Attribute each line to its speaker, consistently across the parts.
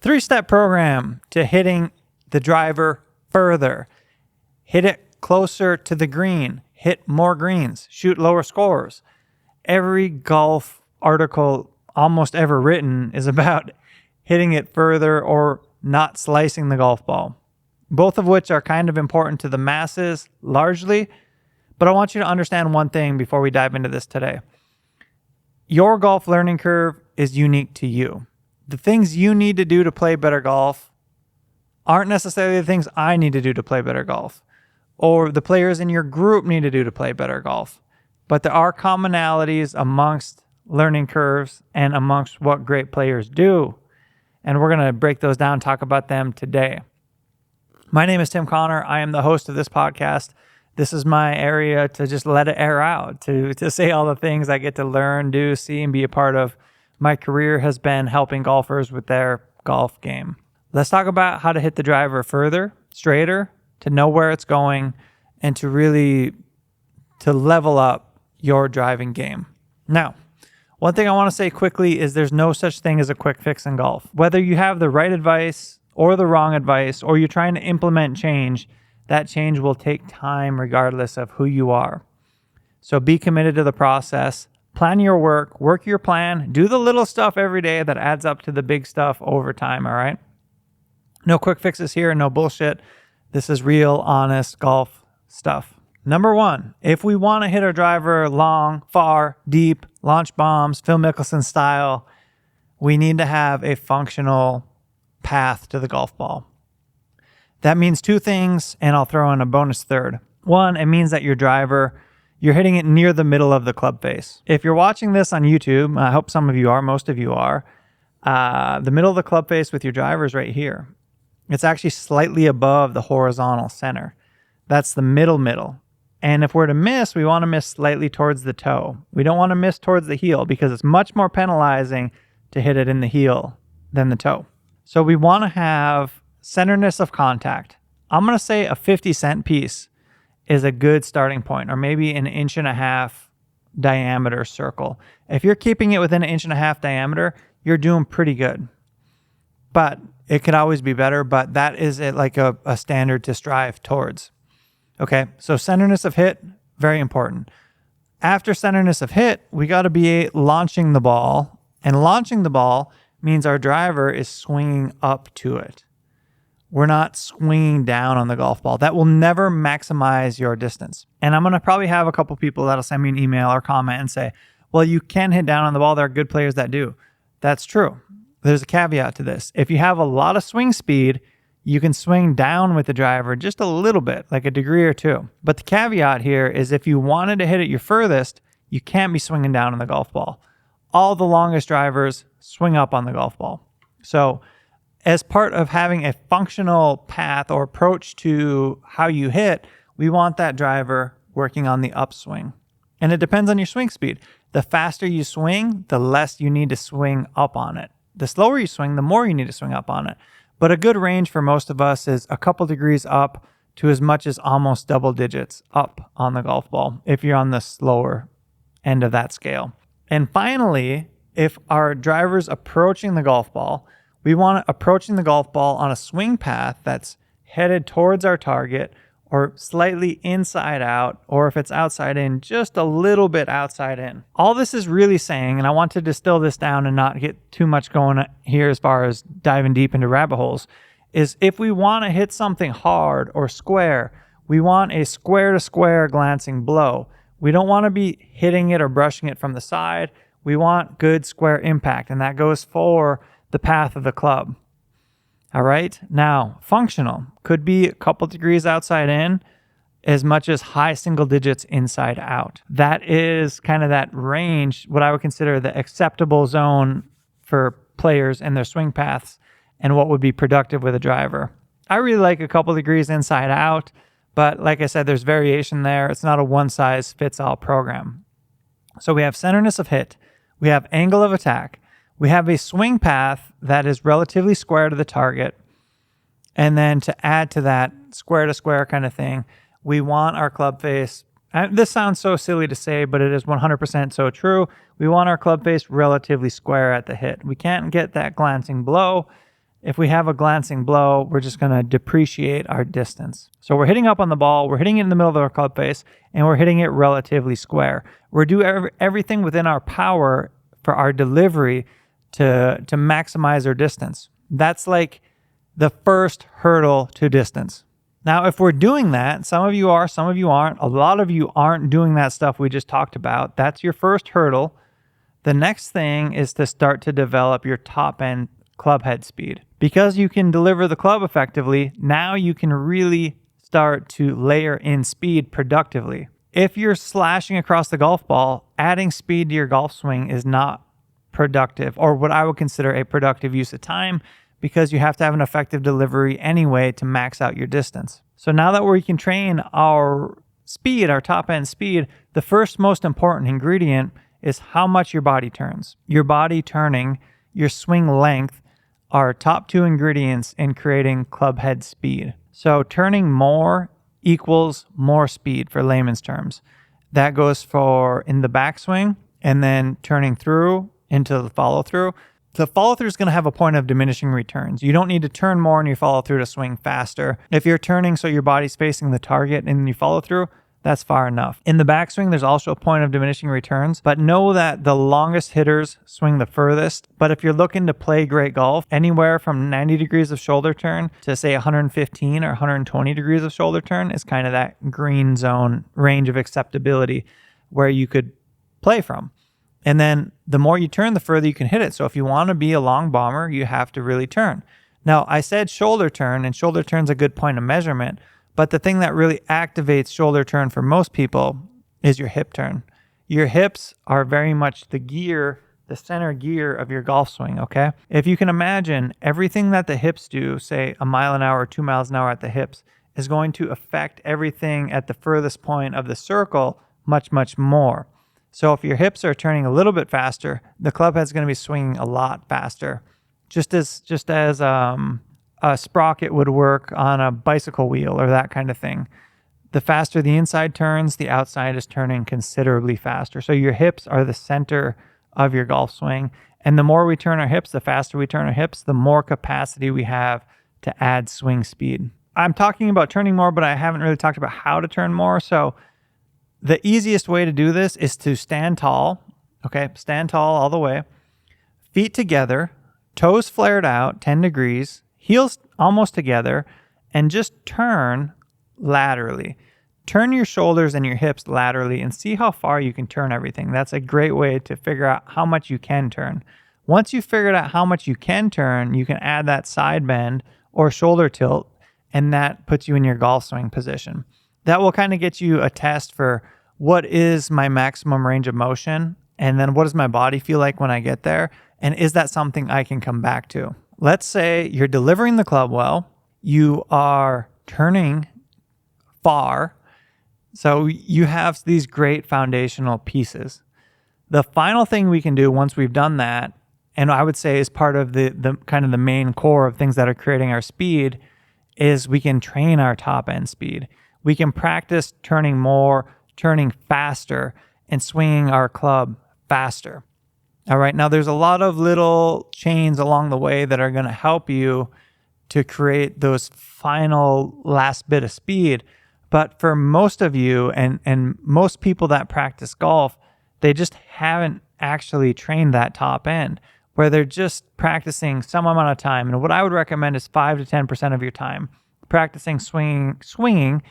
Speaker 1: 3-step program to hitting the driver further. Hit it closer to the green. Hit more greens. Shoot lower scores. Every golf article almost ever written is about hitting it further or not slicing the golf ball. Both of which are kind of important to the masses largely, but I want you to understand one thing before we dive into this today. Your golf learning curve is unique to you. The things you need to do to play better golf aren't necessarily the things I need to do to play better golf, or the players in your group need to do to play better golf. But there are commonalities amongst learning curves and amongst what great players do. And we're going to break those down and talk about them today. My name is Tim Connor. I am the host of this podcast. This is my area to just let it air out, to say all the things I get to learn, do, see, and be a part of. My career has been helping golfers with their golf game. Let's talk about how to hit the driver further, straighter, to know where it's going, and to really level up your driving game. Now, one thing I want to say quickly is there's no such thing as a quick fix in golf. Whether you have the right advice or the wrong advice, or you're trying to implement change, that change will take time regardless of who you are. So be committed to the process. Plan your work your plan, do the little stuff every day that adds up to the big stuff over time, all right? No quick fixes here, no bullshit. This is real, honest golf stuff. Number 1, if we want to hit our driver long, far, deep, launch bombs, Phil Mickelson style, we need to have a functional path to the golf ball. That means 2 things, and I'll throw in a bonus third. 1, it means that your driver, you're hitting it near the middle of the club face. If you're watching this on YouTube, I hope some of you are, most of you are, the middle of the club face with your driver is right here. It's actually slightly above the horizontal center. That's the middle. And if we're to miss, we want to miss slightly towards the toe. We don't want to miss towards the heel because it's much more penalizing to hit it in the heel than the toe. So we want to have centeredness of contact. I'm going to say a 50-cent piece is a good starting point, or maybe an 1.5 inch diameter circle. If you're keeping it within an 1.5 inch diameter, you're doing pretty good. But it could always be better, but that is like a standard to strive towards. Okay, so centeredness of hit, very important. After centeredness of hit, we got to be launching the ball, and launching the ball means our driver is swinging up to it. We're not swinging down on the golf ball. That will never maximize your distance. And I'm going to probably have a couple people that'll send me an email or comment and say, well, you can hit down on the ball. There are good players that do. That's true. There's a caveat to this. If you have a lot of swing speed, you can swing down with the driver just a little bit, like a degree or 2. But the caveat here is if you wanted to hit it your furthest, you can't be swinging down on the golf ball. All the longest drivers swing up on the golf ball. So as part of having a functional path or approach to how you hit, we want that driver working on the upswing. And it depends on your swing speed. The faster you swing, the less you need to swing up on it. The slower you swing, the more you need to swing up on it. But a good range for most of us is a couple degrees up to as much as almost double digits up on the golf ball if you're on the slower end of that scale. And finally, if our driver's approaching the golf ball, we want approaching the golf ball on a swing path that's headed towards our target or slightly inside out, or if it's outside in, just a little bit outside in. All this is really saying, and I want to distill this down and not get too much going here as far as diving deep into rabbit holes, is if we want to hit something hard or square, we want a square-to-square glancing blow. We don't want to be hitting it or brushing it from the side. We want good square impact, and that goes for the path of the club. All right. Now, functional could be a couple degrees outside in, as much as high single digits inside out. That is kind of that range, what I would consider the acceptable zone for players and their swing paths and what would be productive with a driver. I really like a couple degrees inside out, but like I said, there's variation there. It's not a one size fits all program. So we have centeredness of hit. We have angle of attack. We have a swing path that is relatively square to the target. And then to add to that square to square kind of thing, we want our club face, this sounds so silly to say, but it is 100% so true. We want our club face relatively square at the hit. We can't get that glancing blow. if we have a glancing blow, we're just going to depreciate our distance. So we're hitting up on the ball, we're hitting it in the middle of our club face, and we're hitting it relatively square. We're doing everything within our power for our delivery to maximize our distance. That's like the first hurdle to distance. Now, if we're doing that, some of you are, some of you aren't. A lot of you aren't doing that stuff we just talked about. That's your first hurdle. The next thing is to start to develop your top end club head speed. Because you can deliver the club effectively, now you can really start to layer in speed productively. If you're slashing across the golf ball, adding speed to your golf swing is not productive, or what I would consider a productive use of time, because you have to have an effective delivery anyway to max out your distance. So now that we can train our speed, our top end speed, the first most important ingredient is how much your body turns. Your body turning, your swing length are top two ingredients in creating club head speed. So turning more equals more speed for layman's terms. That goes for in the backswing, and then turning through into the follow through. The follow through is going to have a point of diminishing returns. You don't need to turn more in your follow through to swing faster. If you're turning so your body's facing the target and you follow through, that's far enough. In the backswing, there's also a point of diminishing returns, but know that the longest hitters swing the furthest. But if you're looking to play great golf, anywhere from 90 degrees of shoulder turn to say 115 or 120 degrees of shoulder turn is kind of that green zone range of acceptability where you could play from. And then the more you turn, the further you can hit it. So if you want to be a long bomber, you have to really turn. Now, I said shoulder turn, and shoulder turn's a good point of measurement. But the thing that really activates shoulder turn for most people is your hip turn. Your hips are very much the gear, the center gear of your golf swing, okay? If you can imagine, everything that the hips do, say 1 mile an hour or 2 miles an hour at the hips, is going to affect everything at the furthest point of the circle much, much more. So if your hips are turning a little bit faster, the club head's going to be swinging a lot faster. Just as a sprocket would work on a bicycle wheel or that kind of thing. The faster the inside turns, the outside is turning considerably faster. So your hips are the center of your golf swing. And the more we turn our hips, the faster we turn our hips, the more capacity we have to add swing speed. I'm talking about turning more, but I haven't really talked about how to turn more. So the easiest way to do this is to stand tall. Okay, stand tall all the way. Feet together, toes flared out 10 degrees, heels almost together, and just turn laterally. Turn your shoulders and your hips laterally and see how far you can turn everything. That's a great way to figure out how much you can turn. Once you've figured out how much you can turn, you can add that side bend or shoulder tilt, and that puts you in your golf swing position. That will kind of get you a test for what is my maximum range of motion, and then what does my body feel like when I get there, and is that something I can come back to? Let's say you're delivering the club well, you are turning far, so you have these great foundational pieces. The final thing we can do once we've done that, and I would say is part of the kind of the main core of things that are creating our speed, is we can train our top end speed. We can practice turning more, turning faster, and swinging our club faster. All right, now there's a lot of little chains along the way that are going to help you to create those final last bit of speed. But for most of you and most people that practice golf, they just haven't actually trained that top end, where they're just practicing some amount of time. And what I would recommend is 5 to 10% of your time practicing swinging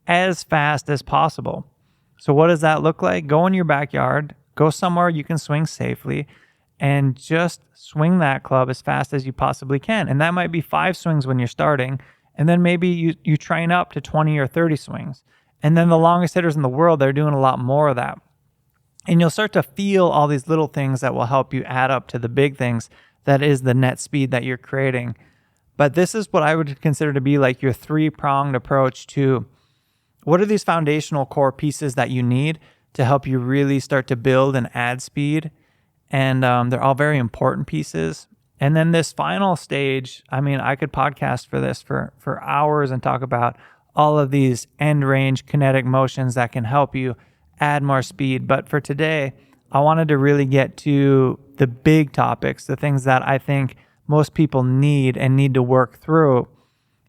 Speaker 1: as fast as possible. So what does that look like? Go in your backyard, go somewhere you can swing safely, and just swing that club as fast as you possibly can. And that might be 5 swings when you're starting, and then maybe you train up to 20 or 30 swings. And then the longest hitters in the world, they're doing a lot more of that. And you'll start to feel all these little things that will help you add up to the big things that is the net speed that you're creating. But this is what I would consider to be like your 3-pronged approach to what are these foundational core pieces that you need to help you really start to build and add speed. And they're all very important pieces. And then this final stage, I mean, I could podcast for this for hours and talk about all of these end range kinetic motions that can help you add more speed. But for today, I wanted to really get to the big topics, the things that I think most people need and need to work through.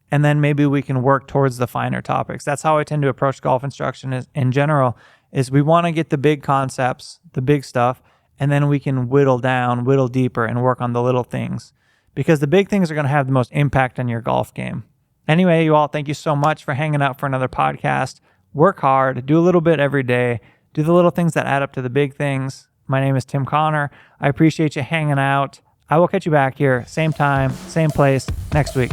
Speaker 1: And then maybe we can work towards the finer topics. That's how I tend to approach golf instruction in general, is we want to get the big concepts, the big stuff, and then we can whittle down, whittle deeper, and work on the little things. Because the big things are going to have the most impact on your golf game. Anyway, you all, thank you so much for hanging out for another podcast. Work hard, do a little bit every day, do the little things that add up to the big things. My name is Tim Connor. I appreciate you hanging out. I will catch you back here, same time, same place, next week.